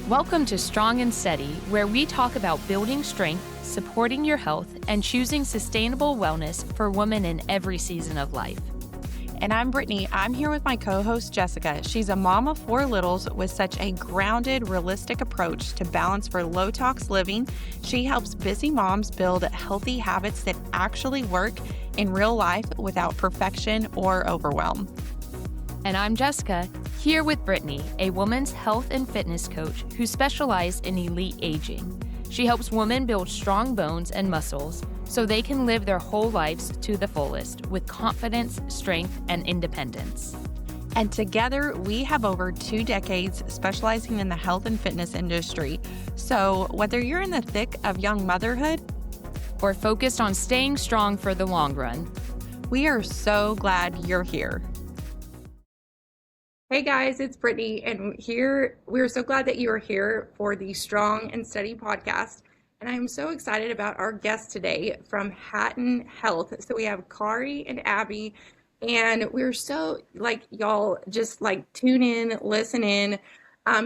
Welcome to Strong and Steady, where we talk about building strength, supporting your health, and choosing sustainable wellness for women in every season of life. And I'm Brittany. I'm here with my co-host, Jessica. She's a mom of 4 littles with such a grounded, realistic approach to balance for low-tox living. She helps busy moms build healthy habits that actually work in real life without perfection or overwhelm. And I'm Jessica, here with Brittany, a woman's health and fitness coach who specializes in elite aging. She helps women build strong bones and muscles so they can live their whole lives to the fullest with confidence, strength, and independence. And together, we have over 2 decades specializing in the health and fitness industry. So whether you're in the thick of young motherhood or focused on staying strong for the long run, we are so glad you're here. Hey guys, it's Brittany, and we're so glad that you are here for the Strong and Steady podcast. And I'm so excited about our guest today from Hatton Health. So we have Khari and Abby, and we're so y'all just tune in, listen in,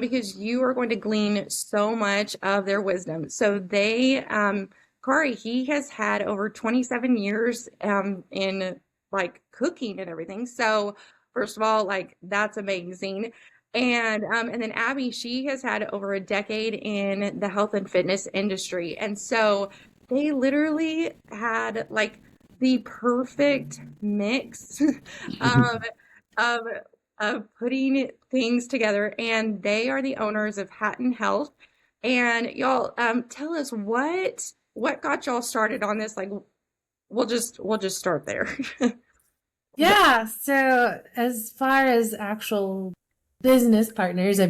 because you are going to glean so much of their wisdom. So Khari, he has had over 27 years in cooking and everything. So first of all, that's amazing. And then Abby, she has had over a decade in the health and fitness industry. And so they literally had the perfect mix of putting things together. And they are the owners of Hatton Health. And y'all, tell us what got y'all started on this? We'll just start there. Yeah, so as far as actual business partners,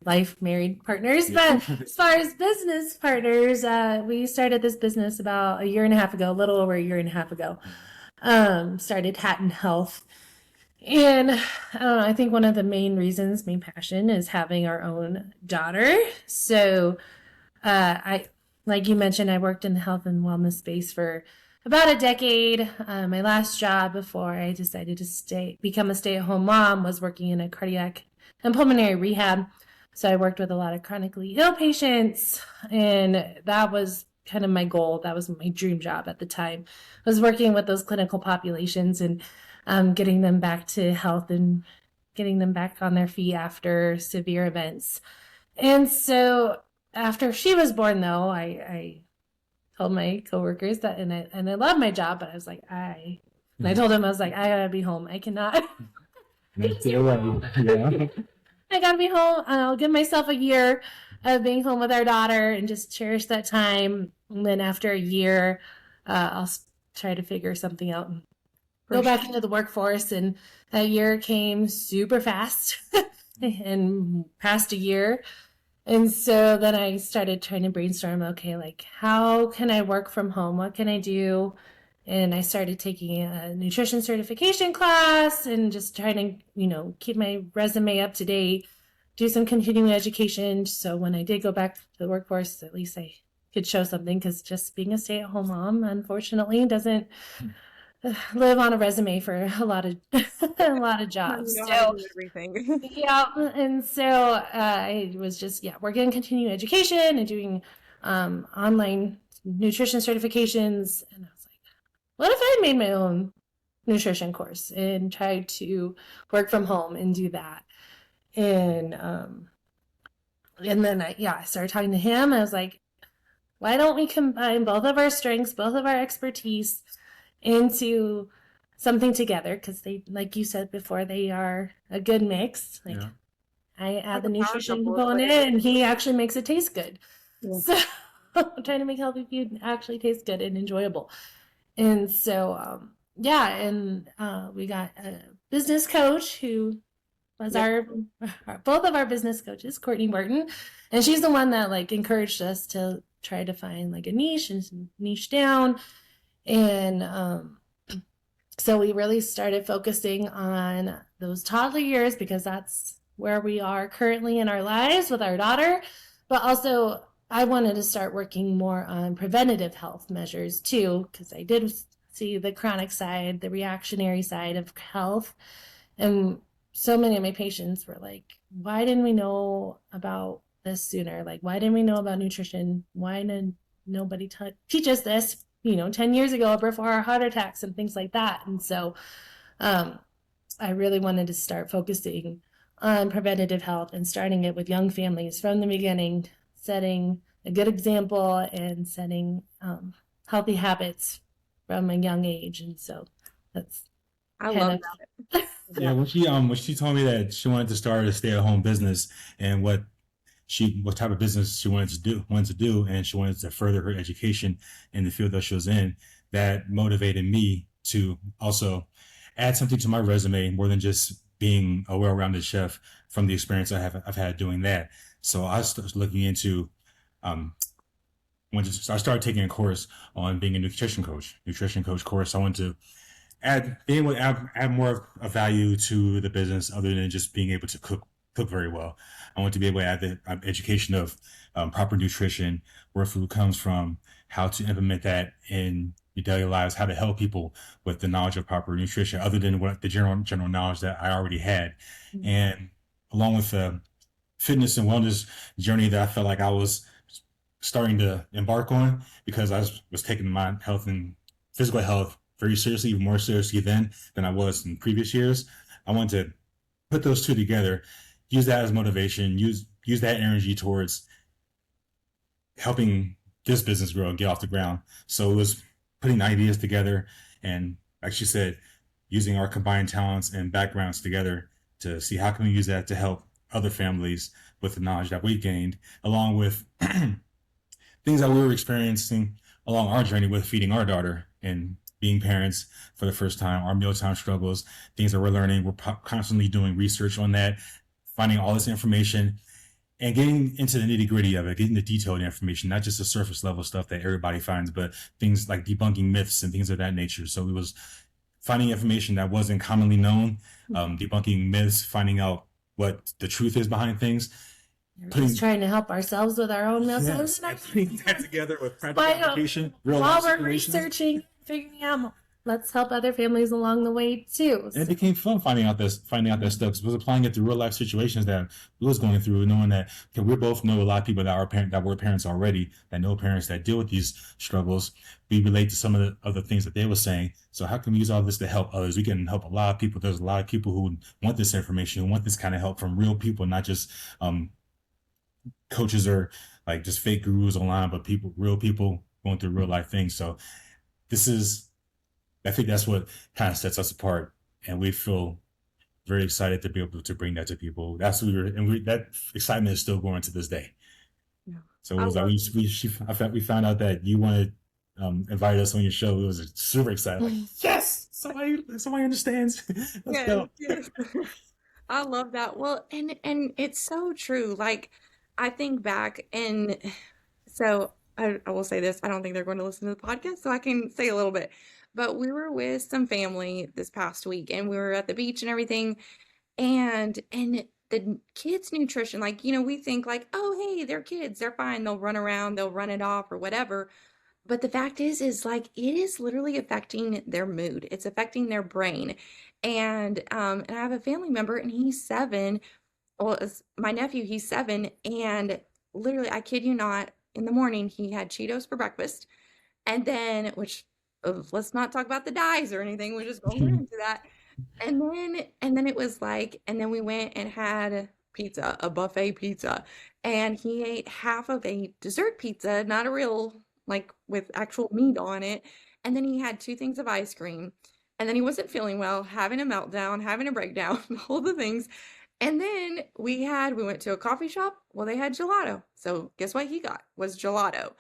life married partners, but as far as business partners, we started this business about a year and a half ago, a little over a year and a half ago. Started Hatton Health. And I think one of the main passion is having our own daughter. So like you mentioned, I worked in the health and wellness space for about a decade. My last job before I decided to become a stay-at-home mom was working in a cardiac and pulmonary rehab. So I worked with a lot of chronically ill patients, and that was kind of my goal. That was my dream job at the time. I was working with those clinical populations and getting them back to health and getting them back on their feet after severe events. And so after she was born, though, I told my coworkers that, and I love my job, but I was like, I told them, I was like, I gotta be home. I cannot. Yeah. I gotta be home. I'll give myself a year of being home with our daughter and just cherish that time. And then after a year, I'll try to figure something out and go back into the workforce. And that year came super fast and past a year. And so then I started trying to brainstorm, okay, how can I work from home? What can I do? And I started taking a nutrition certification class and just trying to, keep my resume up to date, do some continuing education. So when I did go back to the workforce, at least I could show something, because just being a stay-at-home mom, unfortunately, doesn't live on a resume for a lot of jobs. So everything. Yeah, and so I was just working continuing education and doing online nutrition certifications, and I was like, what if I made my own nutrition course and tried to work from home and do that? And then I started talking to him. I was like, why don't we combine both of our strengths, both of our expertise into something together? Because they, like you said before, they are a good mix. I add the nutrition component, and he actually makes it taste good. Yeah. So I'm trying to make healthy food actually taste good and enjoyable. And so we got a business coach who was both of our business coaches, Courtney Morton, and she's the one that encouraged us to try to find a niche and niche down. And so we really started focusing on those toddler years, because that's where we are currently in our lives with our daughter. But also, I wanted to start working more on preventative health measures too, because I did see the chronic side, the reactionary side of health. And so many of my patients were like, why didn't we know about this sooner? Like, why didn't we know about nutrition? Why did nobody teach us this, 10 years ago before our heart attacks and things like that? And so I really wanted to start focusing on preventative health and starting it with young families from the beginning, setting a good example and setting healthy habits from a young age. And so that's I love that. Yeah, when she told me that she wanted to start a stay-at-home business and what type of business she wanted to do, and she wanted to further her education in the field that she was in, that motivated me to also add something to my resume more than just being a well-rounded chef from the experience I've had doing that. So I started looking into I started taking a course on being a nutrition coach course. I wanted to being able to add more of value to the business other than just being able to cook very well. I want to be able to add the education of proper nutrition, where food comes from, how to implement that in your daily lives, how to help people with the knowledge of proper nutrition, other than what the general knowledge that I already had. Mm-hmm. And along with the fitness and wellness journey that I felt like I was starting to embark on, because I was taking my health and physical health very seriously, even more seriously then than I was in previous years. I wanted to put those two together, use that as motivation, use that energy towards helping this business grow and get off the ground. So it was putting ideas together and, like she said, using our combined talents and backgrounds together to see how can we use that to help other families with the knowledge that we gained, along with things that we were experiencing along our journey with feeding our daughter and being parents for the first time, our mealtime struggles, things that we're learning. We're constantly doing research on that, finding all this information and getting into the nitty gritty of it, getting the detailed information, not just the surface level stuff that everybody finds, but things like debunking myths and things of that nature. So it was finding information that wasn't commonly known, debunking myths, finding out what the truth is behind things. Just trying to help ourselves with our own meals. Yes, and putting that together with practical application, real life while we're situations. Researching, figuring out, let's help other families along the way too. And it became fun finding out that stuff, because we was applying it to real life situations that we was going through, knowing that we both know a lot of people that were parents already, that know parents that deal with these struggles. We relate to some of the other things that they were saying. So how can we use all this to help others? We can help a lot of people. There's a lot of people who want this information, who want this kind of help from real people, not just coaches or like just fake gurus online, but real people going through real life things. So I think that's what kind of sets us apart, and we feel very excited to be able to bring that to people. That's what that excitement is still going to this day. Yeah. So it was like we found out that you wanted invite us on your show. It was super exciting. Like, yes, somebody understands. Let's go. Yes. I love that. Well, and it's so true. Like, I think back, and so I will say this. I don't think they're going to listen to the podcast, so I can say a little bit. But we were with some family this past week, and we were at the beach and everything. And the kids' nutrition, like, we think like, oh, hey, they're kids. They're fine. They'll run around. They'll run it off or whatever. But the fact is like, it is literally affecting their mood. It's affecting their brain. And I have a family member, and he's 7. Well, my nephew, he's 7, and literally, I kid you not, in the morning, he had Cheetos for breakfast, and then, let's not talk about the dyes or anything, we're just going into that, and then it was like, and then we went and had pizza, a buffet pizza, and he ate half of a dessert pizza, not a real, like, with actual meat on it, and then he had 2 things of ice cream, and then he wasn't feeling well, having a meltdown, having a breakdown, all the things. And then we went to a coffee shop. Well, they had gelato. So guess what he got was gelato.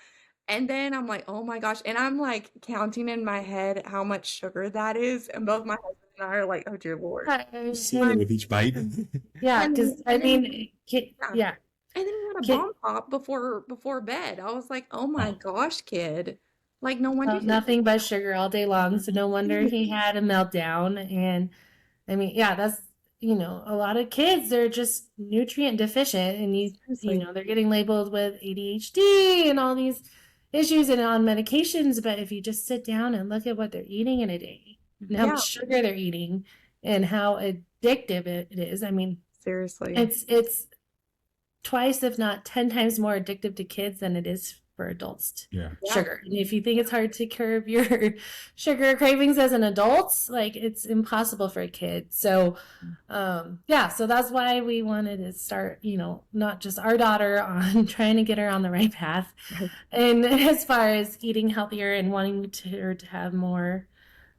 And then I'm like, oh my gosh. And I'm like counting in my head how much sugar that is. And both my husband and I are like, oh dear Lord. With each bite. Yeah, because yeah. And then he had a bomb pop before bed. I was like, oh my gosh, kid. Like, no wonder. Nothing but sugar all day long. So no wonder he had a meltdown. And I mean, yeah, that's, a lot of kids, they're just nutrient deficient, and they're getting labeled with ADHD and all these issues and on medications. But if you just sit down and look at what they're eating in a day, and how much sugar they're eating, and how addictive it is, I mean, seriously, it's twice, if not 10 times more addictive to kids than it is for adults. Yeah. Sugar. And if you think it's hard to curb your sugar cravings as an adult, like it's impossible for a kid. So, so that's why we wanted to start, not just our daughter on trying to get her on the right path. And as far as eating healthier and wanting her to have more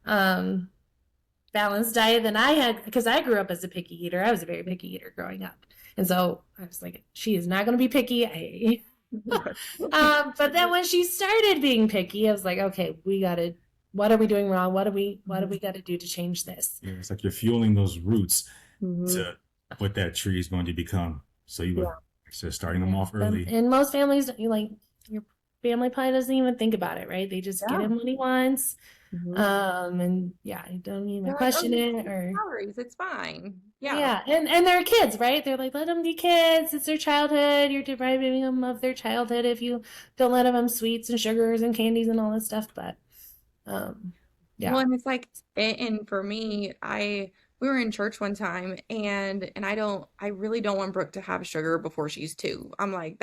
balanced diet than I had, because I grew up as a picky eater. I was a very picky eater growing up. And so I was like, she is not going to be picky. But then when she started being picky, I was like, okay, what are we doing wrong? What do we got to do to change this? Yeah, it's like you're fueling those roots to what that tree is going to become. So so starting them off early. And most families, your family probably doesn't even think about it, right? They just get him what he wants. And you don't even question it or calories. It's fine. Yeah. And they're kids, right? They're like, let them be kids. It's their childhood. You're depriving them of their childhood if you don't let them have sweets and sugars and candies and all that stuff. But Well, and it's like, and for me, we were in church one time, and I really don't want Brooke to have sugar before she's 2. I'm like,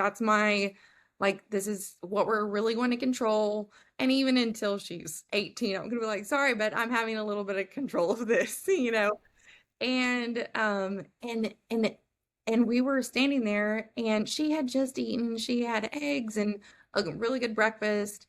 this is what we're really going to control. And even until she's 18, I'm gonna be like, sorry, but I'm having a little bit of control of this, And and we were standing there, and she had just eaten. She had eggs and a really good breakfast.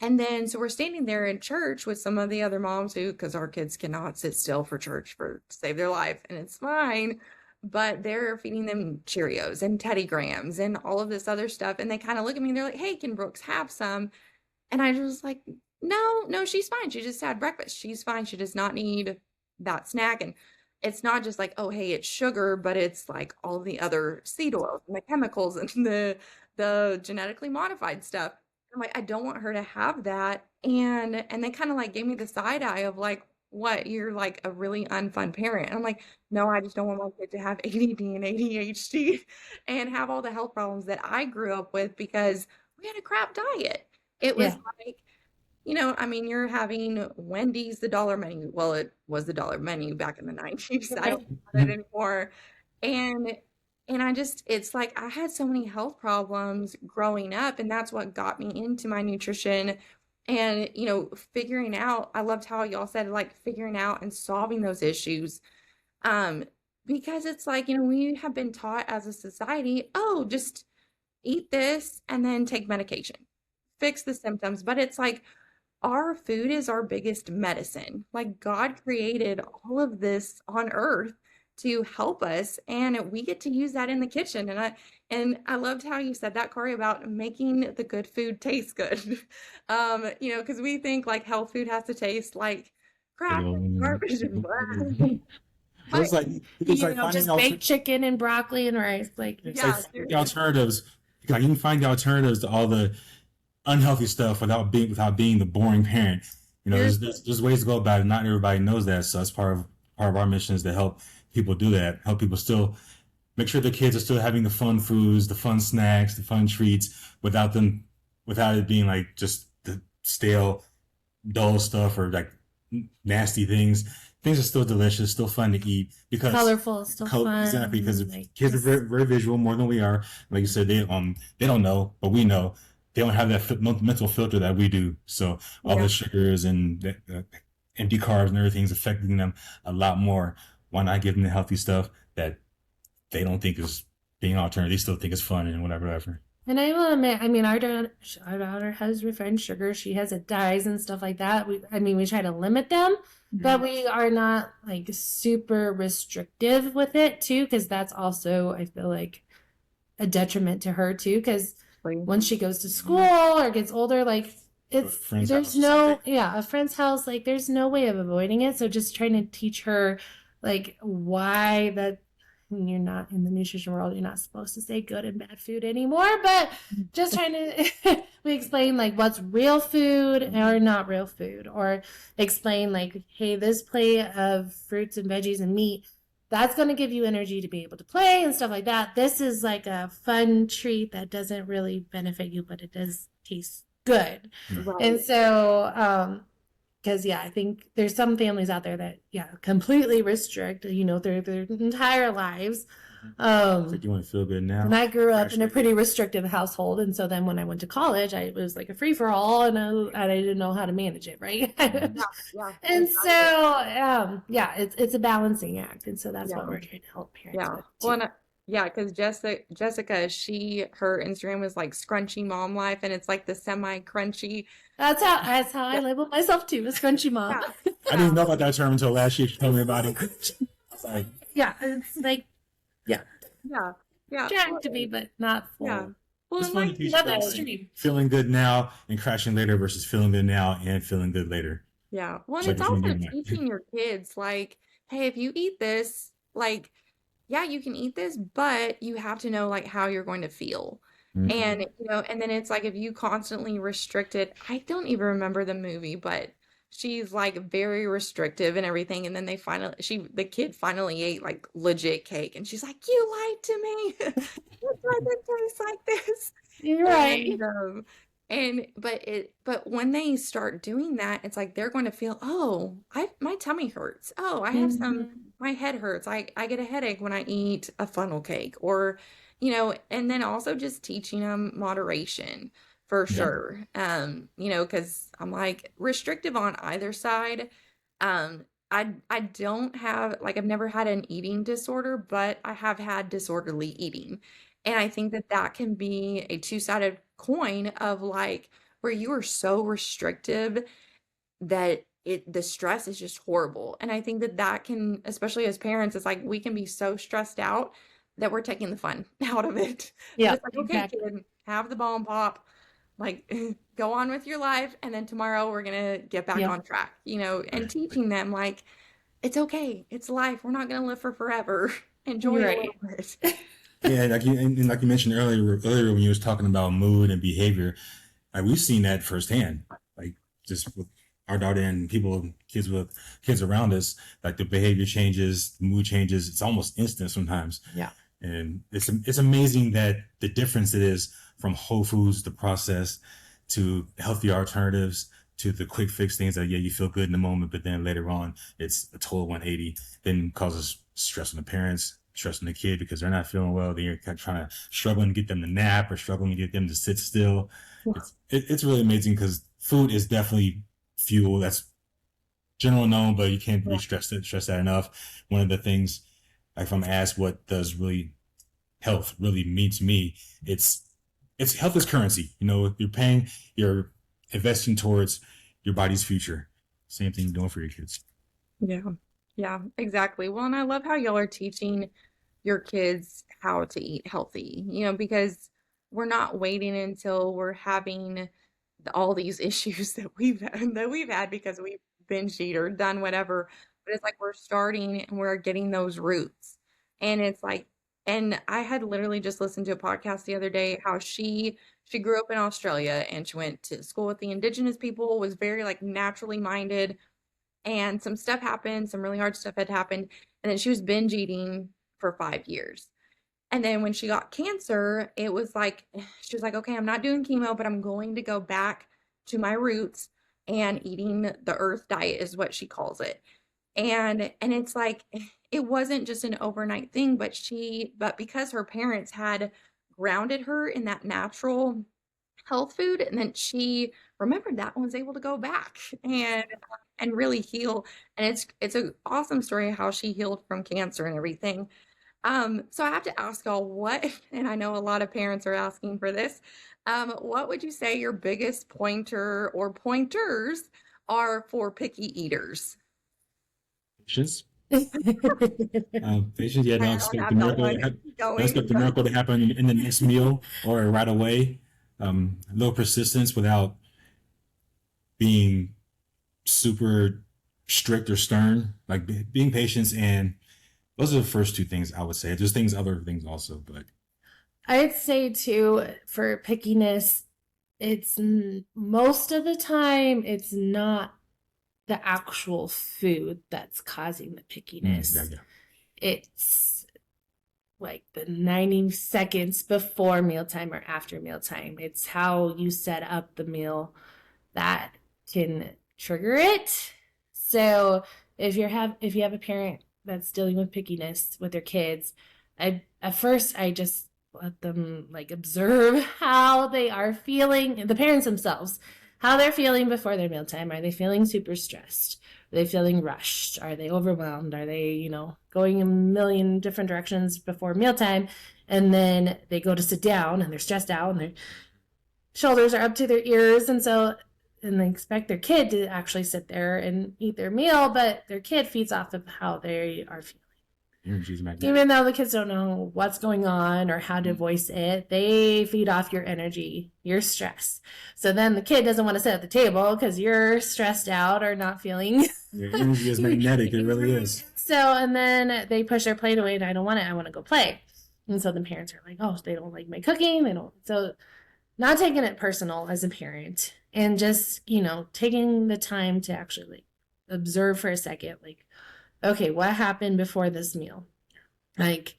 And then, so we're standing there in church with some of the other moms because our kids cannot sit still for church to save their life, and it's fine. But they're feeding them Cheerios and Teddy Grahams and all of this other stuff. And they kind of look at me and they're like, hey, can Brooks have some? And I was like, no, she's fine. She just had breakfast. She's fine. She does not need that snack. And it's not just like, oh, hey, it's sugar, but it's like all the other seed oils and the chemicals and the genetically modified stuff. I'm like, I don't want her to have that. And they kind of like gave me the side eye of like, what, you're like a really unfun parent. And I'm like, no, I just don't want my kid to have ADD and ADHD and have all the health problems that I grew up with because we had a crap diet. It was like, you're having Wendy's, the dollar menu. Well, it was the dollar menu back in the 90s. I don't have it anymore. And it's like I had so many health problems growing up, and that's what got me into my nutrition and, figuring out, I loved how y'all said, like, figuring out and solving those issues. Because it's like, we have been taught as a society, oh, just eat this and then take medication, fix the symptoms. But it's like, our food is our biggest medicine. Like, God created all of this on earth to help us, and we get to use that in the kitchen. And I loved how you said that, Khari, about making the good food taste good. Because we think like health food has to taste like crap and garbage and blah. It's like just baked chicken and broccoli and rice. Like, the alternatives. Like, you can find the alternatives to all the unhealthy stuff without being the boring parent. There's ways to go about it. Not everybody knows that, so that's part of our mission is to help people do that. Help people still make sure the kids are still having the fun foods, the fun snacks, the fun treats, without it being like just the stale, dull stuff or like nasty things. Things are still delicious, still fun to eat because colorful, still fun. Exactly, because kids are very, very visual more than we are. Like you said, they don't know, but we know. They don't have that mental filter that we do. So all the sugars and the empty carbs and everything is affecting them a lot more. Why not give them the healthy stuff that they don't think is being alternative? They still think it's fun and whatever. And I will admit, our daughter has refined sugar. She has dyes and stuff like that. We try to limit them, but we are not like super restrictive with it too, because that's also, I feel like, a detriment to her too, because when she goes to school or gets older, like a friend's house, like there's no way of avoiding it. So just trying to teach her like why that you're not in the nutrition world, you're not supposed to say good and bad food anymore, but just trying to we explain like what's real food or not real food, or explain like, hey, this plate of fruits and veggies and meat, that's going to give you energy to be able to play and stuff like that. This is like a fun treat that doesn't really benefit you, but it does taste good. Right. And so, because, I think there's some families out there that, completely restrict, their entire lives. Like you want to feel good now. And I grew up in a pretty restrictive household, and so then when I went to college, it was like a free for all, and I didn't know how to manage it, right? Yeah. And so, yeah, it's a balancing act, and so that's what we're trying to help parents Yeah. with Well, too. yeah, because Jessica, her Instagram was like scrunchy mom life, and it's like the semi crunchy. That's how I label myself too, a scrunchy mom. Yeah. I didn't know about that term until last year. She told me about it. Like, Yeah, it's like Yeah. trying to be, but not full. Yeah. Well, it's and fun to like teach Not about extreme. feeling good now and crashing later versus feeling good now and feeling good later. yeah. Well, and So it's just when also you're like, teaching your kids like, hey, if you eat this, like, yeah, you can eat this, but you have to know like how you're going to feel. And and then it's like if you constantly restrict it, I don't even remember the movie, but she's like very restrictive and everything. And then the kid finally ate like legit cake, and she's like, "You lied to me. It doesn't taste like this." You're right. But when they start doing that, it's like they're going to feel, oh, my tummy hurts. Oh, I have my head hurts. I get a headache when I eat a funnel cake, or and then also just teaching them moderation for sure. Because I'm like restrictive on either side. I don't have like I've never had an eating disorder, but I have had disorderly eating. And I think that can be a two-sided coin of like where you are so restrictive that the stress is just horrible. And I think that can, especially as parents, it's like we can be so stressed out that we're taking the fun out of it. Yeah, It's like, okay, kid, have the ball and pop, like go on with your life, and then tomorrow we're gonna get back on track, and teaching them like it's okay, it's life. We're not gonna live for forever. Enjoy a little bit. Yeah, like you mentioned earlier when you was talking about mood and behavior, like we've seen that firsthand. Like just with our daughter and kids around us, like the behavior changes, the mood changes. It's almost instant sometimes. Yeah. And it's amazing that the difference it is from whole foods to processed to healthy alternatives to the quick fix things that you feel good in the moment, but then later on it's a total 180. Then causes stress on the parents, stress on the kid because they're not feeling well. They're kind of trying to struggling to get them to nap or struggling to get them to sit still. Yeah. It's really amazing because food is definitely fuel. That's general known, but you can't really stress that enough. One of the things, like if I'm asked what does really health really mean to me, it's health is currency. You're investing towards your body's future. Same thing you're doing for your kids. Yeah, exactly. Well, and I love how y'all are teaching your kids how to eat healthy, because we're not waiting until we're having all these issues that we've had because we've binge eaten or done whatever. But it's like we're starting and we're getting those roots. And it's like, and I had literally just listened to a podcast the other day how she grew up in Australia and she went to school with the indigenous people, was very like naturally minded, and some stuff happened, some really hard stuff had happened, and then she was binge eating for 5 years. And then when she got cancer, it was like she was like, okay, I'm not doing chemo, but I'm going to go back to my roots and eating the earth diet is what she calls it. And it's like it wasn't just an overnight thing, but because her parents had grounded her in that natural health food, and then she remembered that and was able to go back and really heal. And it's an awesome story how she healed from cancer and everything. So I have to ask y'all and I know a lot of parents are asking for this. What would you say your biggest pointer or pointers are for picky eaters? Patience. Patience. Yeah, don't expect the miracle to happen in the next meal or right away. A little persistence without being super strict or stern, like being patient, and those are the first two things I would say. There's other things also, but I'd say too, for pickiness, it's most of the time it's not the actual food that's causing the pickiness. It's like the 90 seconds before mealtime or after mealtime. It's how you set up the meal that can trigger it. So if you have a parent that's dealing with pickiness with their kids, I'd at first I just let them like observe how they are feeling, the parents themselves, how they're feeling before their mealtime. Are they feeling super stressed? Are they feeling rushed? Are they overwhelmed? Are they, going a million different directions before mealtime? And then they go to sit down and they're stressed out and their shoulders are up to their ears. And they expect their kid to actually sit there and eat their meal, but their kid feeds off of how they are feeling. Even though the kids don't know what's going on or how to voice it, they feed off your energy, your stress. So then the kid doesn't want to sit at the table because you're stressed out or not feeling. Your energy is magnetic. It really is. So, and then they push their plate away and I don't want it. I want to go play. And so the parents are like, oh, they don't like my cooking. They don't. So not taking it personal as a parent and just, taking the time to actually like observe for a second, like, okay, what happened before this meal? Like,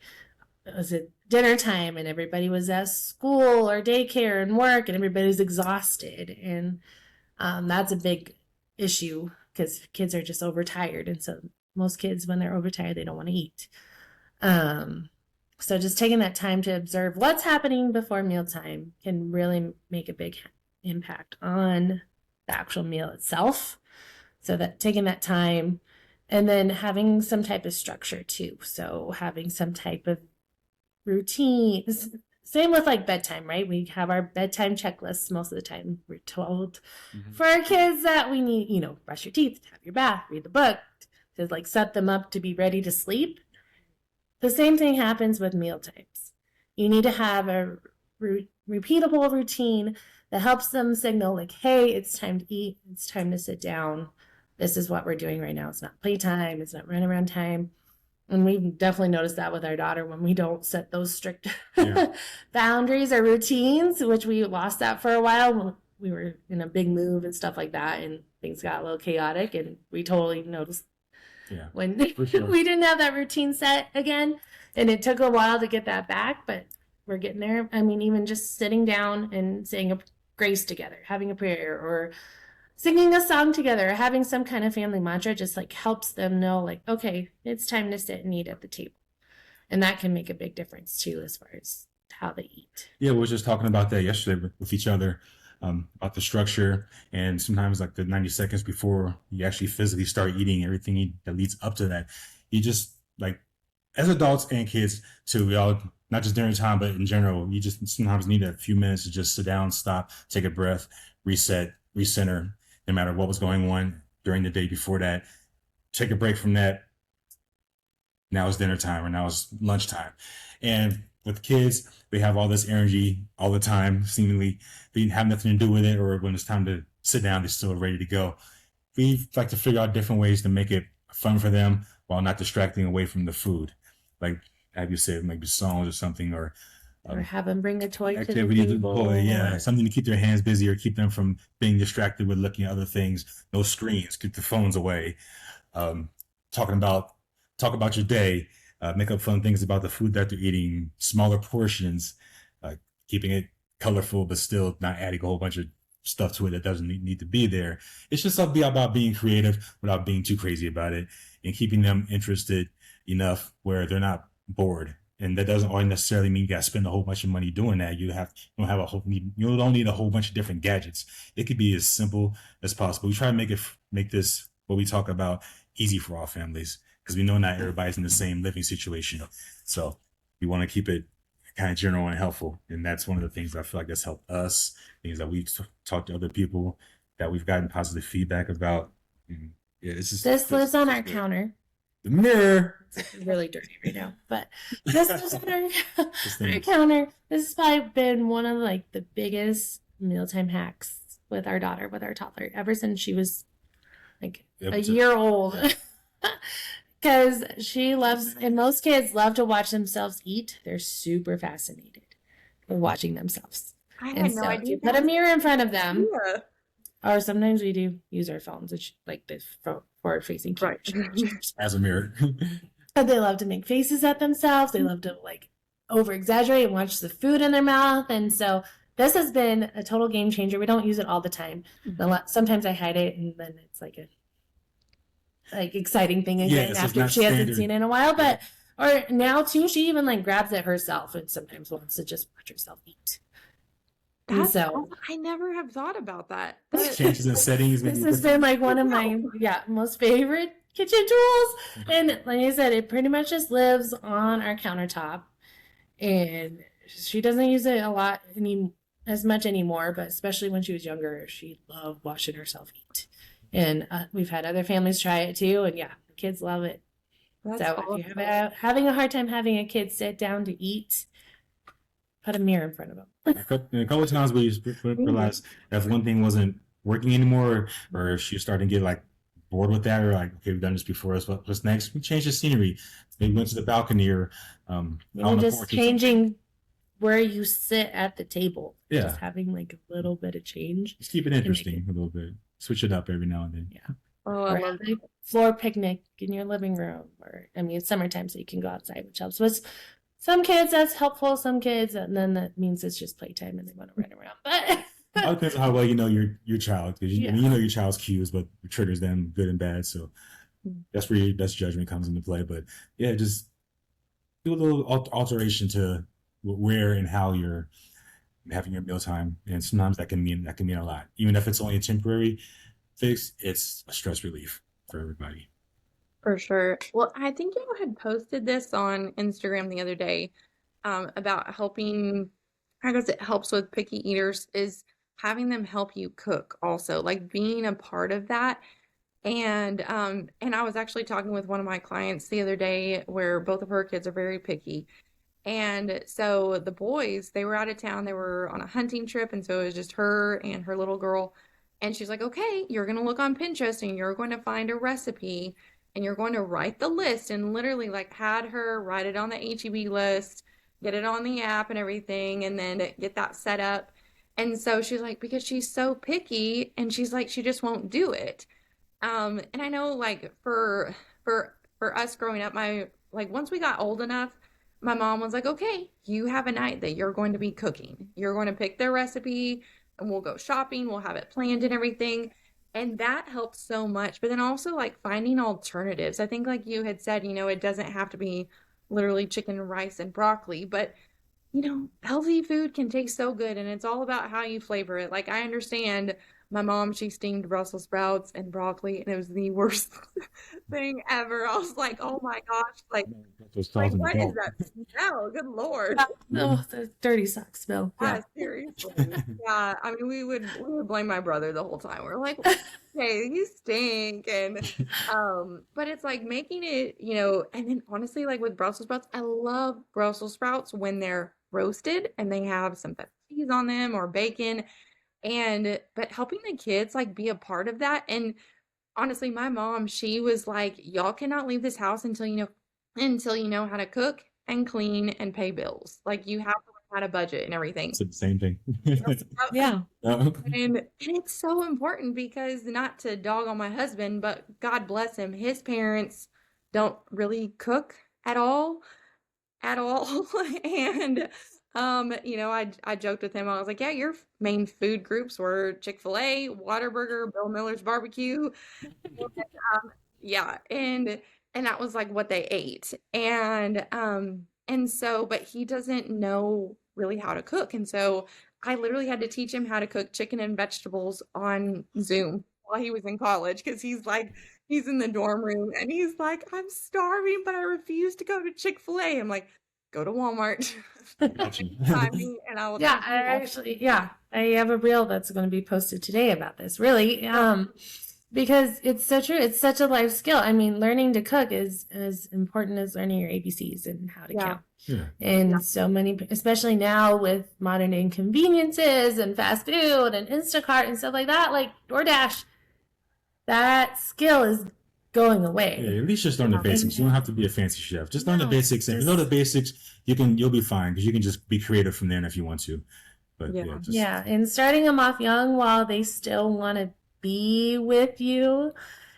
was it dinner time and everybody was at school or daycare and work and everybody's exhausted? And that's a big issue because kids are just overtired. And so most kids, when they're overtired, they don't want to eat. So just taking that time to observe what's happening before mealtime can really make a big impact on the actual meal itself. So that taking that time and then having some type of structure too. So having some type of routine. Same with like bedtime, right? We have our bedtime checklists most of the time. We're told for our kids that we need, brush your teeth, have your bath, read the book, to like set them up to be ready to sleep. The same thing happens with meal times. You need to have a repeatable routine that helps them signal like, hey, it's time to eat. It's time to sit down. This is what we're doing right now. It's not playtime. It's not run around time. And we've definitely noticed that with our daughter when we don't set those strict boundaries or routines, which we lost that for a while when we were in a big move and stuff like that. And things got a little chaotic and we totally noticed when we didn't have that routine set again. And it took a while to get that back, but we're getting there. I mean, even just sitting down and saying a grace together, having a prayer or singing a song together, or having some kind of family mantra just like helps them know like, okay, it's time to sit and eat at the table. And that can make a big difference too, as far as how they eat. Yeah, we were just talking about that yesterday with each other, about the structure, and sometimes like the 90 seconds before you actually physically start eating, everything that leads up to that. You just like, as adults and kids too, we all, not just during time, but in general, you just sometimes need a few minutes to just sit down, stop, take a breath, reset, recenter, no matter what was going on during the day before that. Take a break from that. Now it's dinner time or now it's lunchtime. And with kids, they have all this energy all the time, seemingly they have nothing to do with it, or when it's time to sit down, they're still ready to go. We like to figure out different ways to make it fun for them while not distracting away from the food. Like Abby said, maybe songs or something, or have them bring a toy activity to the table. Something to keep their hands busy or keep them from being distracted with looking at other things. No screens, keep the phones away. Talk about your day. Make up fun things about the food that they're eating. Smaller portions, keeping it colorful, but still not adding a whole bunch of stuff to it that doesn't need to be there. It's just about being creative without being too crazy about it, and keeping them interested enough where they're not bored. And that doesn't always necessarily mean you got to spend a whole bunch of money doing that. You don't need a whole bunch of different gadgets. It could be as simple as possible. We try to make this what we talk about easy for all families, because we know not everybody's in the same living situation. So we want to keep it kind of general and helpful. And that's one of the things that I feel like that's helped us, things that we've talked to other people that we've gotten positive feedback about. This lives on our counter. The mirror. It's really dirty right now, but this is on our counter. This has probably been one of like the biggest mealtime hacks with our daughter, with our toddler, ever since she was like a year old. Because she loves, and most kids love to watch themselves eat. They're super fascinated with watching themselves. I had no idea. You put a mirror in front of them, or sometimes we do use our phones, which like the forward-facing camera. As a mirror. And they love to make faces at themselves. They love to like over-exaggerate and watch the food in their mouth. And so this has been a total game changer. We don't use it all the time. Sometimes I hide it, and then it's like a exciting thing again after she hasn't seen it in a while. But Or now too, she even like grabs it herself and sometimes wants to just watch herself eat. And That's so I never have thought about that. Changes in settings. this has been like one of my most favorite kitchen tools. And like I said, it pretty much just lives on our countertop. And she doesn't use it a lot as much anymore, but especially when she was younger, she loved watching herself eat. And we've had other families try it too, and yeah, the kids love it. That's So awesome. if you're having a hard time having a kid sit down to eat, put a mirror in front of them. A couple of times we realized that if one thing wasn't working anymore, or if she was starting to get like bored with that, or like, okay, we've done this before, what's next? We changed the scenery. Maybe went to the balcony or Just changing where you sit at the table. Yeah. Just having like a little bit of change. Just keep it interesting a little bit. Switch it up every now and then. Yeah. Oh, Or I love have a floor picnic in your living room. Or it's summertime, so you can go outside, which helps. With some kids, that's helpful. Some kids, and then that means it's just playtime and they want to run around. But It all depends on how well you know your child, because you know your child's cues, but it triggers them good and bad. So that's where your best judgment comes into play. But yeah, just do a little alteration to where and how you're having your mealtime, and sometimes that can mean a lot. Even if it's only a temporary fix, it's a stress relief for everybody. For sure. Well, I think you had posted this on Instagram the other day about helping, I guess it helps with picky eaters, is having them help you cook also, like being a part of that. And I was actually talking with one of my clients the other day where both of her kids are very picky. And so the boys, they were out of town, they were on a hunting trip, and so it was just her and her little girl. And she's like, okay, you're going to look on Pinterest and you're going to find a recipe and you're going to write the list, and literally like had her write it on the HEB list, get it on the app and everything, and then get that set up. And so she's like, because she's so picky, and she's like, she just won't do it. And I know like for us growing up, once we got old enough, my mom was like, okay, you have a night that you're going to be cooking. You're going to pick their recipe and we'll go shopping. We'll have it planned and everything. And that helps so much. But then also like finding alternatives. I think like you had said, it doesn't have to be literally chicken, rice, and broccoli, but healthy food can taste so good, and it's all about how you flavor it. Like I understand my mom, she steamed Brussels sprouts and broccoli, and it was the worst thing ever. I was like, oh my gosh, like what is that smell? Good Lord. oh, the dirty sock smell. Yeah, seriously. Yeah, I mean, we would blame my brother the whole time. We're like, okay, you stink, and but it's like making it, and then honestly, like with Brussels sprouts, I love Brussels sprouts when they're roasted and they have some cheese on them or bacon, but helping the kids like be a part of that. And honestly, my mom, she was like, y'all cannot leave this house until you know how to cook and clean and pay bills. Like you have to learn how to budget and everything. It's the same thing. Yeah. And it's so important, because not to dog on my husband, but God bless him, his parents don't really cook at all. And I joked with him. I was like, yeah, your main food groups were Chick-fil-A, Whataburger, Bill Miller's Barbecue. Yeah, and that was like what they ate. And so, but he doesn't know really how to cook. And so I literally had to teach him how to cook chicken and vegetables on Zoom while he was in college, because he's in the dorm room and he's like, I'm starving, but I refuse to go to Chick-fil-A. I'm like, go to Walmart. And I will I have a reel that's going to be posted today about this, really, because it's so true. It's such a life skill. I mean, learning to cook is as important as learning your ABCs and how to count. Yeah. And so many, especially now with modern inconveniences and fast food and Instacart and stuff like that, like DoorDash, that skill is going away. Yeah, at least just learn the basics. You don't have to be a fancy chef. Just learn the basics, and if you know the basics, you'll be fine, because you can just be creative from there if you want to. But and starting them off young while they still want to be with you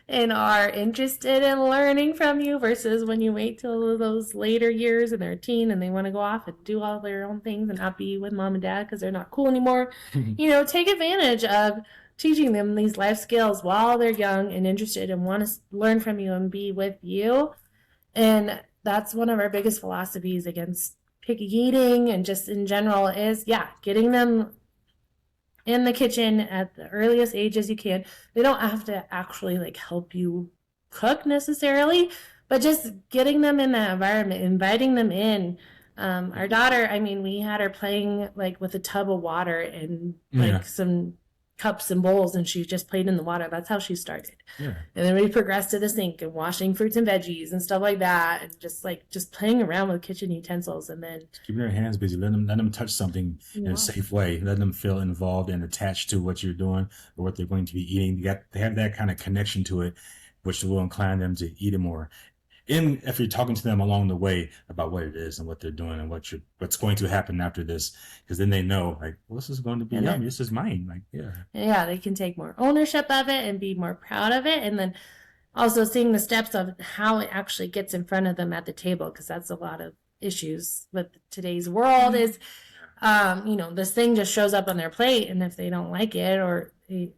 and are interested in learning from you, versus when you wait till those later years and they're a teen and they want to go off and do all their own things and not be with mom and dad because they're not cool anymore. Take advantage of teaching them these life skills while they're young and interested and want to learn from you and be with you. And that's one of our biggest philosophies against picky eating and just in general is, getting them in the kitchen at the earliest ages you can. They don't have to actually like help you cook necessarily, but just getting them in that environment, inviting them in. Our daughter, I mean, we had her playing like with a tub of water and like some cups and bowls, and she just played in the water. That's how she started. And then we progressed to the sink and washing fruits and veggies and stuff like that, and just playing around with kitchen utensils. And then keeping their hands busy, let them touch something in a safe way, let them feel involved and attached to what you're doing or what they're going to be eating. They have that kind of connection to it, which will incline them to eat it more. And if you're talking to them along the way about what it is and what they're doing and what's going to happen after this, because then they know, like, well, this is going to be yummy. This is mine. Like, they can take more ownership of it and be more proud of it. And then also seeing the steps of how it actually gets in front of them at the table, because that's a lot of issues with today's world is, this thing just shows up on their plate, and if they don't like it or they're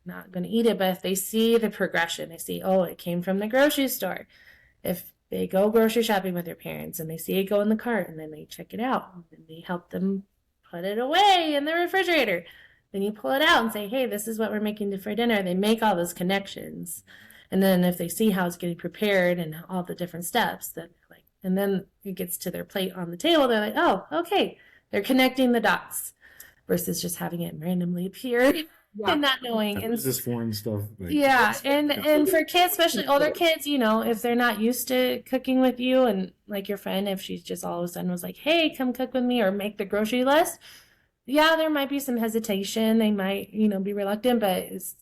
not going to eat it, but if they see the progression, they see, oh, it came from the grocery store. If they go grocery shopping with their parents and they see it go in the cart and then they check it out and they help them put it away in the refrigerator, then you pull it out and say, hey, this is what we're making for dinner. They make all those connections. And then if they see how it's getting prepared and all the different steps, then and then it gets to their plate on the table, they're like, oh, okay. They're connecting the dots versus just having it randomly appear. And not knowing. And this foreign stuff. And for kids, especially older kids, if they're not used to cooking with you, and like your friend, if she's just all of a sudden was like, hey, come cook with me or make the grocery list, there might be some hesitation. They might, be reluctant, but it's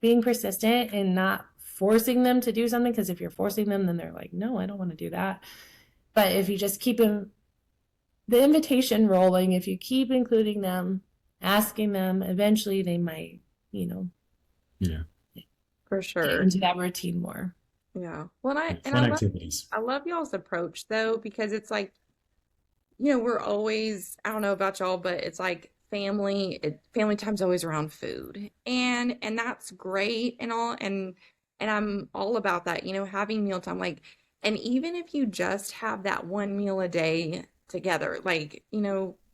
being persistent and not forcing them to do something, because if you're forcing them, then they're like, no, I don't want to do that. But if you just keep the invitation rolling, if you keep including them, asking them, eventually they might, for sure, get into that routine more. Yeah. Well, I love y'all's approach though, because it's like, we're always, I don't know about y'all, but it's like family time's always around food, and that's great and all, and I'm all about that, having mealtime, like, and even if you just have that one meal a day together, like,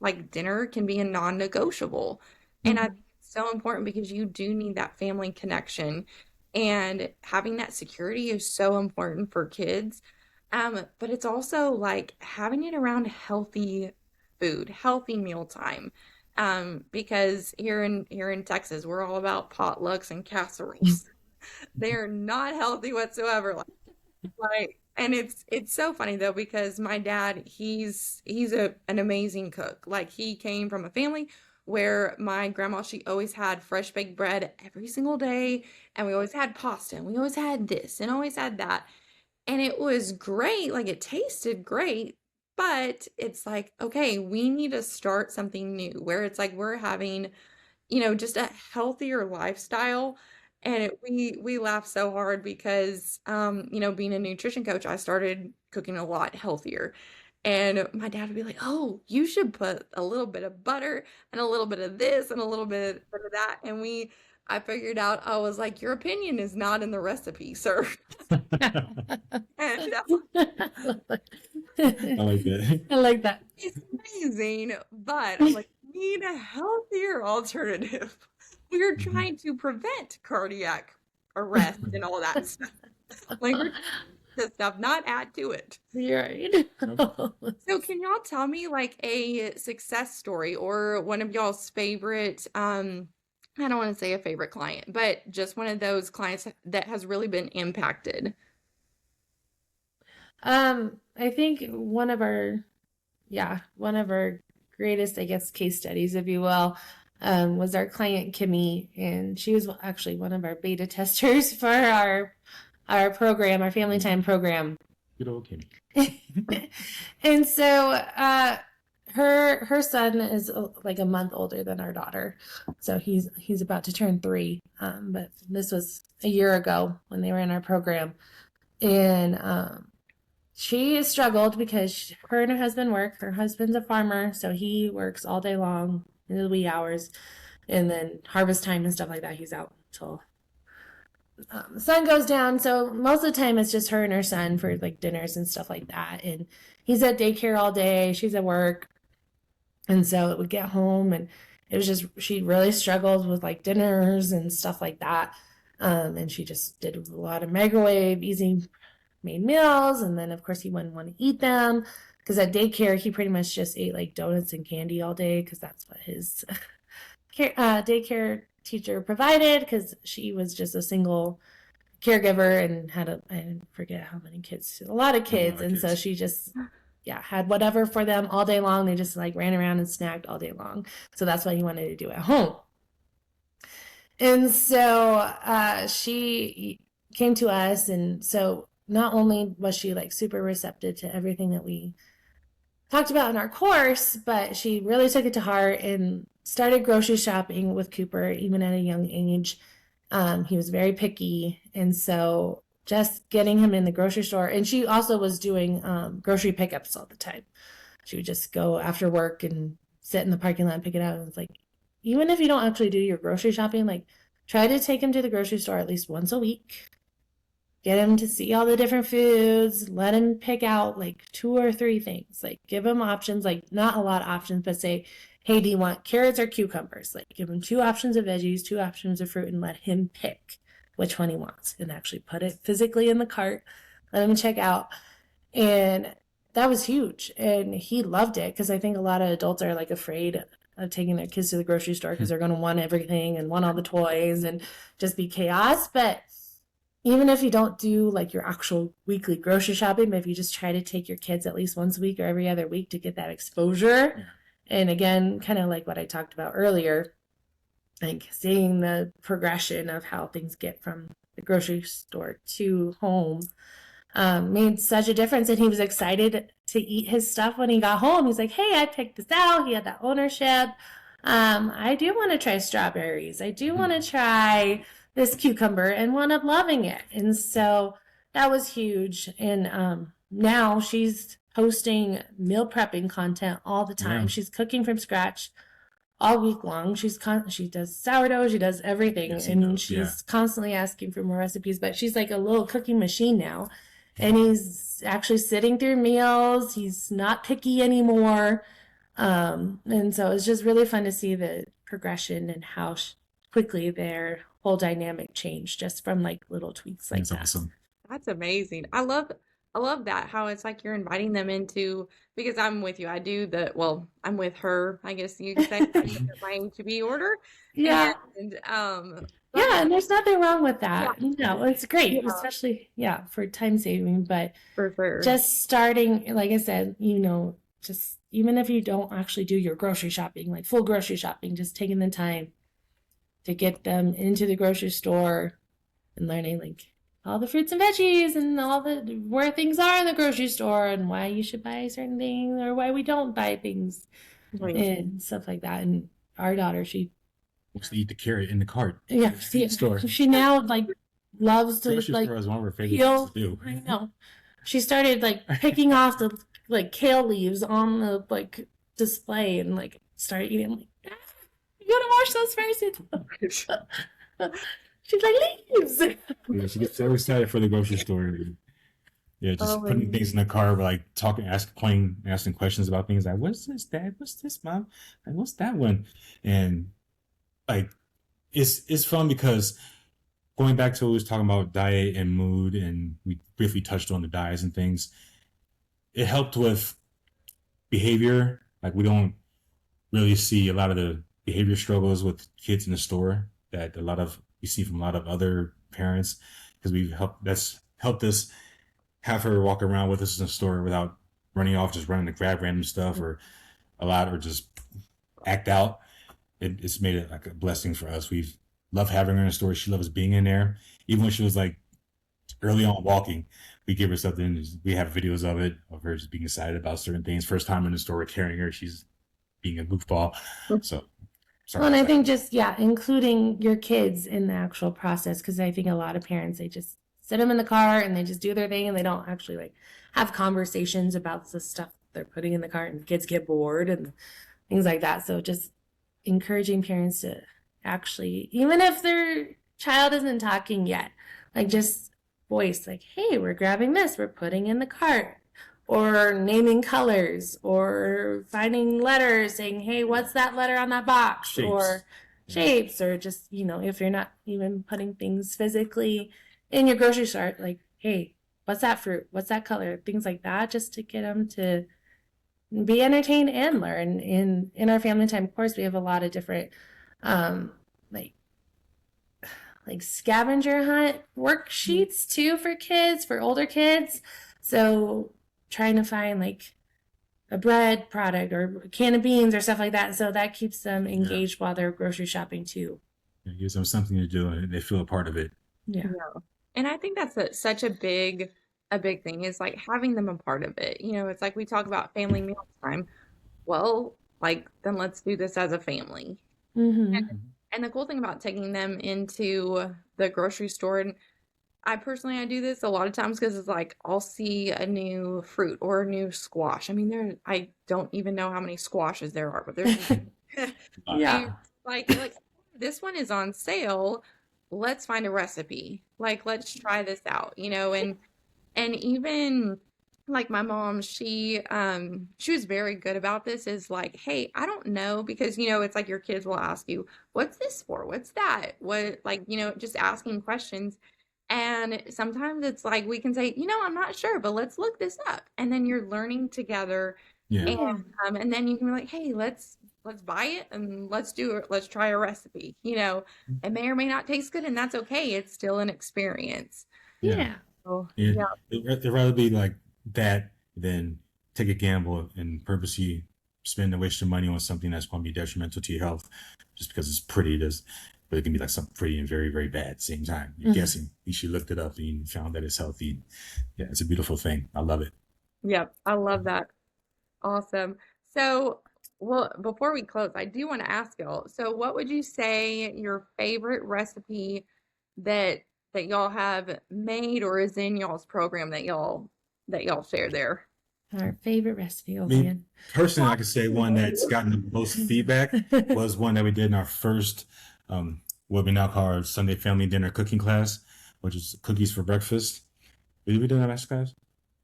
like dinner can be a non-negotiable. And I think it's so important because you do need that family connection, and having that security is so important for kids. But it's also like having it around healthy food, healthy mealtime. Because here in Texas, we're all about potlucks and casseroles. They are not healthy whatsoever. And it's so funny though, because my dad, he's an amazing cook. Like, he came from a family where my grandma, she always had fresh baked bread every single day, and we always had pasta, and we always had this and always had that. And it was great, like it tasted great, but it's like, okay, we need to start something new where it's like we're having, just a healthier lifestyle. And we laugh so hard because, being a nutrition coach, I started cooking a lot healthier. And my dad would be like, oh, you should put a little bit of butter and a little bit of this and a little bit of that. And I figured out, I was like, your opinion is not in the recipe, sir. And I like that. I like that. It's amazing, but I'm like, need a healthier alternative. We're trying to prevent cardiac arrest and all that stuff. Like, we're this stuff, not add to it. You're right. So can y'all tell me like a success story or one of y'all's favorite, I don't want to say a favorite client, but just one of those clients that has really been impacted? I think one of our greatest, I guess, case studies, if you will, was our client Kimmy, and she was actually one of our beta testers for our program, our family time program. Good old Kimmy. And so her son is like a month older than our daughter, so he's about to turn 3. But this was a year ago when they were in our program, and she struggled because her and her husband work. Her husband's a farmer, so he works all day long in the wee hours, and then harvest time and stuff like that, he's out till the sun goes down. So most of the time it's just her and her son for like dinners and stuff like that. And he's at daycare all day. She's at work. And so it would get home and it was just, she really struggled with like dinners and stuff like that. And she just did a lot of microwave, easy made meals. And then of course he wouldn't want to eat them because at daycare, he pretty much just ate like donuts and candy all day because that's what his daycare teacher provided because she was just a single caregiver and had I forget how many kids, a lot of kids. And so she just, had whatever for them all day long. They just like ran around and snacked all day long. So that's what he wanted to do at home. And so she came to us. And so not only was she like super receptive to everything that we talked about in our course, but she really took it to heart and started grocery shopping with Cooper even at a young age. He was very picky, and so just getting him in the grocery store, and she also was doing grocery pickups all the time. She would just go after work and sit in the parking lot and pick it out. And it's like, even if you don't actually do your grocery shopping, like try to take him to the grocery store at least once a week. Get him to see all the different foods. Let him pick out like 2 or 3 things. Like give him options, like not a lot of options, but say, hey, do you want carrots or cucumbers? Like give him 2 options of veggies, 2 options of fruit, and let him pick which one he wants and actually put it physically in the cart. Let him check out. And that was huge. And he loved it because I think a lot of adults are like afraid of taking their kids to the grocery store because they're going to want everything and want all the toys and just be chaos. But even if you don't do like your actual weekly grocery shopping, but if you just try to take your kids at least once a week or every other week to get that exposure. And again, kind of like what I talked about earlier, like seeing the progression of how things get from the grocery store to home made such a difference. And he was excited to eat his stuff when he got home. He's like, hey, I picked this out. He had that ownership. I do want to try strawberries. I do want to try this cucumber, and wound up loving it. And so that was huge. And now she's posting meal prepping content all the time. Yeah. She's cooking from scratch all week long. She does sourdough, she does everything. Yes, and she's constantly asking for more recipes, but she's like a little cooking machine now. And he's actually sitting through meals. He's not picky anymore. And so it's just really fun to see the progression and how quickly their whole dynamic changed just from like little tweaks like that. Awesome. That's amazing. I love that, how it's like you're inviting them into, because I'm with you. I'm with her, I guess you could say, my HB order. Yeah. And and there's nothing wrong with that. No, it's great, especially for time saving. But for sure, just starting, like I said, just even if you don't actually do your grocery shopping, like full grocery shopping, just taking the time to get them into the grocery store and learning like all the fruits and veggies and all the where things are in the grocery store and why you should buy certain things or why we don't buy things and stuff like that. And our daughter, she wants to eat the carrot in the cart. Yeah, she now like loves to grocery like store is one of her favorite things to do. I know. She started like picking off the like kale leaves on the like display and like started eating. I'm like, you gotta wash those first. She's like, leaves. Yeah, she gets so excited for the grocery store. Yeah, just putting things in the car, like asking questions about things like, what's this, Dad? What's this, Mom? Like, what's that one? And like, it's fun because going back to what we was talking about diet and mood, and we briefly touched on the diets and things, it helped with behavior. Like we don't really see a lot of the behavior struggles with kids in the store that we see from a lot of other parents, because that's helped us have her walk around with us in the store without running off, just running to grab random stuff or just act out. It's made it like a blessing for us. We love having her in the store. She loves being in there. Even when she was like early on walking, we give her something. We have videos of her just being excited about certain things. First time in the store, we're carrying her. She's being a goofball. So sorry. Well, and I think just, including your kids in the actual process, because I think a lot of parents, they just sit them in the car and they just do their thing and they don't actually like have conversations about the stuff they're putting in the cart, and kids get bored and things like that. So just encouraging parents to actually, even if they're child isn't talking yet. Like just voice, like, hey, we're grabbing this, we're putting in the cart. Or naming colors, or finding letters, saying, hey, what's that letter on that box? Shapes. Or shapes, or just, if you're not even putting things physically in your grocery store, like, hey, what's that fruit? What's that color? Things like that, just to get them to be entertained and learn. In our family time course, we have a lot of different, like scavenger hunt worksheets too for kids, for older kids. So trying to find like a bread product or a can of beans or stuff like that. So that keeps them engaged while they're grocery shopping too. It gives them something to do and they feel a part of it. Yeah. And I think that's such a big thing, is like having them a part of it. It's like we talk about family meal time. Well, like, then let's do this as a family. Mm-hmm. And the cool thing about taking them into the grocery store, and I do this a lot of times because it's like I'll see a new fruit or a new squash. I mean, I don't even know how many squashes there are, but there's Yeah. like this one is on sale. Let's find a recipe. Like, let's try this out, and even like my mom, she was very good about this, is like, hey, I don't know, because it's like your kids will ask you, what's this for? What's that? What, like, just asking questions. And sometimes it's like we can say, I'm not sure, but let's look this up. And then you're learning together. Yeah. And then you can be like, hey, let's buy it and let's do it. Let's try a recipe. It may or may not taste good, and that's okay. It's still an experience. Yeah. So, Yeah. It'd rather be like that than take a gamble and purposely spend and waste your money on something that's going to be detrimental to your health just because it's pretty. But it can be like something pretty and very, very bad at the same time. You're guessing. At least you looked it up and you found that it's healthy. Yeah, it's a beautiful thing. I love it. Yep, I love that. Awesome. So, well, before we close, I do want to ask y'all. So, what would you say your favorite recipe that y'all have made or is in y'all's program that y'all share there? Our favorite recipe. Personally, I could say one that's gotten the most feedback was one that we did in our first what we now call our Sunday family dinner cooking class, which is cookies for breakfast. Did we do that master class?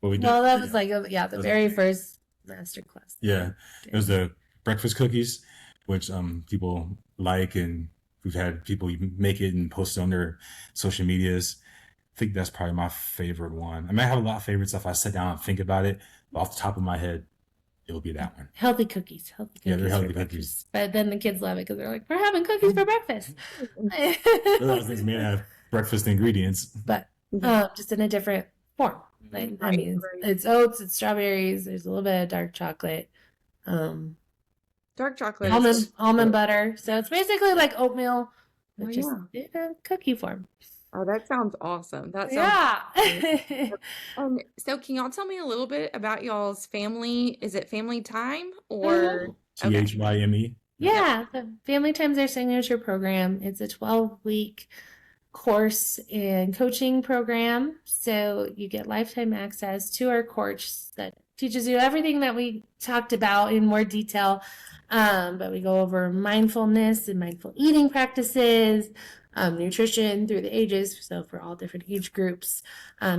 Well, that was like the very first master class. Yeah, it was the breakfast cookies, which people like, and we've had people make it and post it on their social medias. I think that's probably my favorite one. I might have a lot of favorites if I sit down and think about it, but off the top of my head, it will be that one. Healthy cookies. Yeah, they're healthy cookies. But then the kids love it because they're like, we're having cookies for breakfast. Those things may have breakfast ingredients, but just in a different form. Like, I mean, it's oats, it's strawberries, there's a little bit of dark chocolate. Dark chocolate. Almond butter. So it's basically like oatmeal, but just in a cookie form. Oh, that sounds awesome. That sounds so can y'all tell me a little bit about y'all's family? Is it family time or THYME? Yeah, the Family Time's our signature program. It's a 12-week course and coaching program. So you get lifetime access to our course that teaches you everything that we talked about in more detail. But we go over mindfulness and mindful eating practices, nutrition through the ages, so for all different age groups.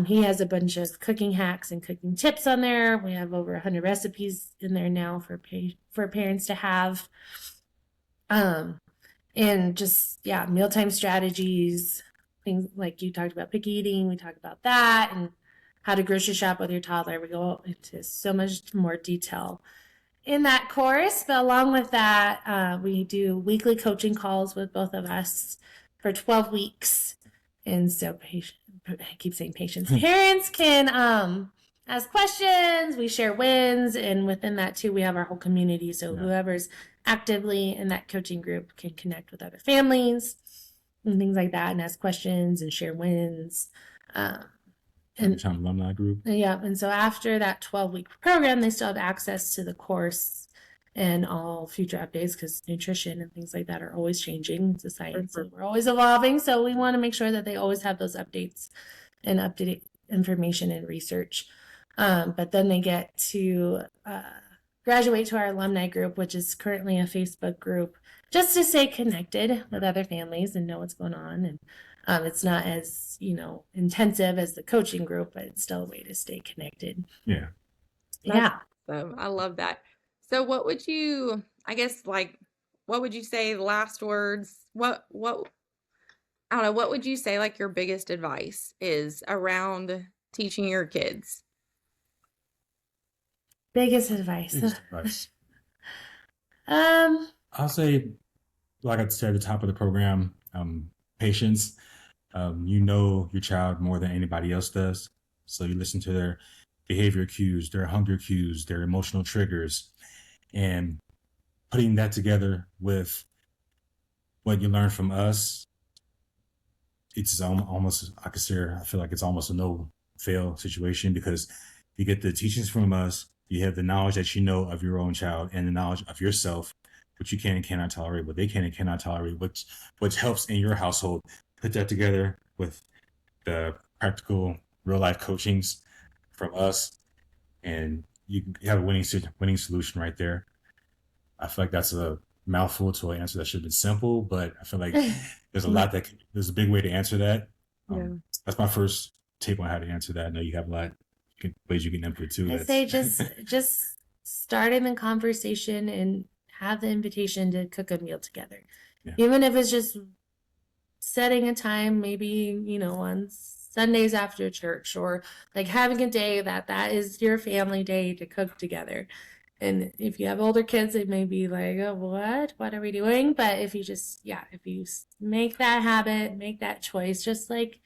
He has a bunch of cooking hacks and cooking tips on there. We have over 100 recipes in there now for parents to have. And just, mealtime strategies, things like you talked about, picky eating, we talked about that, and how to grocery shop with your toddler. We go into so much more detail in that course. But along with that, we do weekly coaching calls with both of us for 12 weeks. And so I keep saying patients. Parents can ask questions. We share wins. And within that, too, we have our whole community. So whoever's actively in that coaching group can connect with other families and things like that and ask questions and share wins. And alumni group. Yeah. And so after that 12-week program, they still have access to the course and all future updates, because nutrition and things like that are always changing. It's a science, so we're always evolving. So we want to make sure that they always have those updates and updated information and research. But then they get to graduate to our alumni group, which is currently a Facebook group. just to stay connected with other families and know what's going on. And it's not as, intensive as the coaching group, but it's still a way to stay connected. Yeah. Yeah. Awesome. I love that. So what would you, I guess, like, what would you say the last words? I don't know, what would you say like your biggest advice is around teaching your kids? Biggest advice. Biggest advice. Um, I'll say, like I said at the top of the program, patience. You know your child more than anybody else does. So you listen to their behavior cues, their hunger cues, their emotional triggers, and putting that together with what you learn from us, it's almost, I feel like it's almost a no fail situation, because you get the teachings from us, you have the knowledge that you know of your own child and the knowledge of yourself, what you can and cannot tolerate, what they can and cannot tolerate, which helps in your household. Put that together with the practical real life coachings from us, and you have a winning solution right there. I feel like that's a mouthful to an answer that should have been simple, but I feel like there's a big way to answer that. That's my first take on how to answer that. I know you have a lot of ways you can input too. I say just start in the conversation and have the invitation to cook a meal together. Yeah. Even if it's just setting a time, maybe, on Sundays after church, or like having a day that is your family day to cook together. And if you have older kids, it may be like, oh, what are we doing? But if you make that habit, make that choice, just like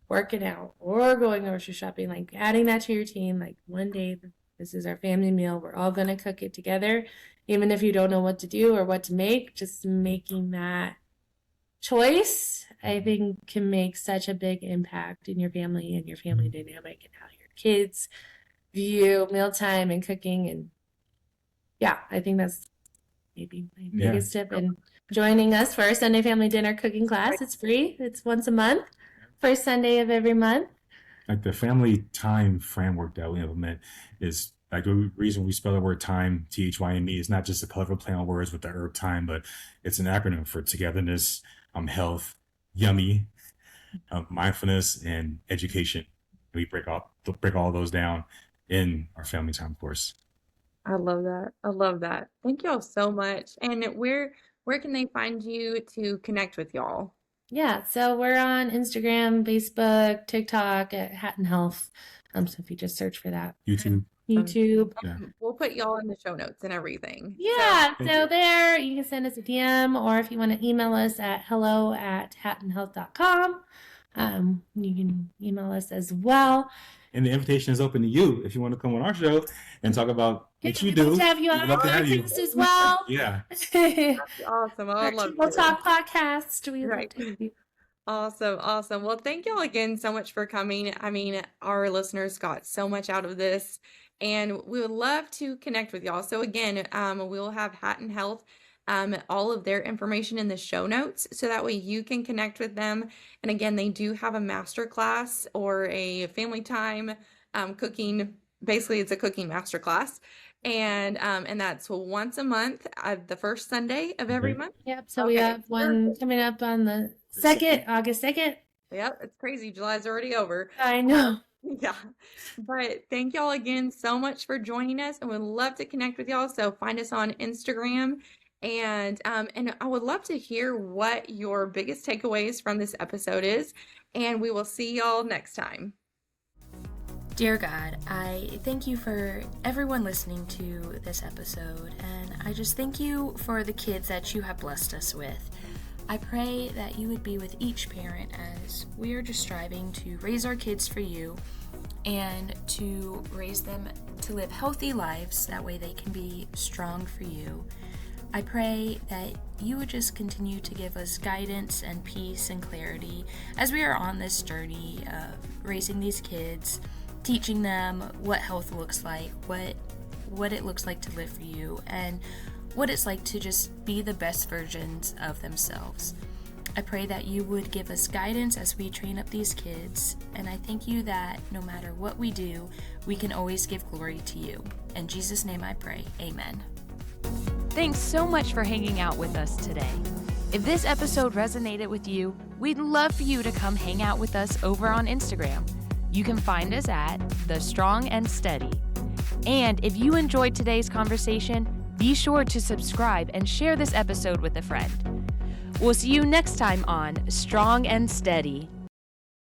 working out or going grocery shopping, like adding that to your routine, like one day, this is our family meal. We're all going to cook it together. Even if you don't know what to do or what to make, just making that choice, I think, can make such a big impact in your family and your family dynamic and how your kids view mealtime and cooking. And yeah, I think that's maybe my biggest tip. And joining us for our Sunday family dinner cooking class, it's free. It's once a month, first Sunday of every month. Like the family time framework that we implement is like the reason we spell the word time, THYME, is not just a colorful play on words with the herb thyme, but it's an acronym for togetherness, health, yummy, mindfulness, and education. We break all those down in our family time course. I love that. Thank y'all so much. And where can they find you to connect with y'all? Yeah, so we're on Instagram, Facebook, TikTok at Hatton Health. So if you just search for that. YouTube. Yeah. We'll put y'all in the show notes and everything. Yeah, so there you can send us a DM, or if you want to email us at hello@hattonhealth.com, you can email us as well. And the invitation is open to you if you want to come on our show and talk about what you do. We'd love to have you on our podcast as well. Yeah. That's awesome. I love it. We'll talk podcast. We love to have you. Awesome. Well, thank y'all again so much for coming. I mean, our listeners got so much out of this, and we would love to connect with y'all. So again, we'll have Hatton Health, all of their information in the show notes, so that way you can connect with them. And again, they do have a master class or a family time cooking. Basically, it's a cooking master class. And that's once a month, the first Sunday of every month. Yep. So we have one coming up on the August 2nd. Yep. It's crazy. July's already over. I know. Yeah. But thank y'all again so much for joining us, and we'd love to connect with y'all. So find us on Instagram, and I would love to hear what your biggest takeaways from this episode is, and we will see y'all next time. Dear God, I thank you for everyone listening to this episode, and I just thank you for the kids that you have blessed us with. I pray that you would be with each parent as we are just striving to raise our kids for you and to raise them to live healthy lives. That way they can be strong for you. I pray that you would just continue to give us guidance and peace and clarity as we are on this journey of raising these kids, teaching them what health looks like, what it looks like to live for you, and what it's like to just be the best versions of themselves. I pray that you would give us guidance as we train up these kids, and I thank you that no matter what we do, we can always give glory to you. In Jesus' name I pray, amen. Thanks so much for hanging out with us today. If this episode resonated with you, we'd love for you to come hang out with us over on Instagram. You can find us at The Strong and Steady. And if you enjoyed today's conversation, be sure to subscribe and share this episode with a friend. We'll see you next time on Strong and Steady.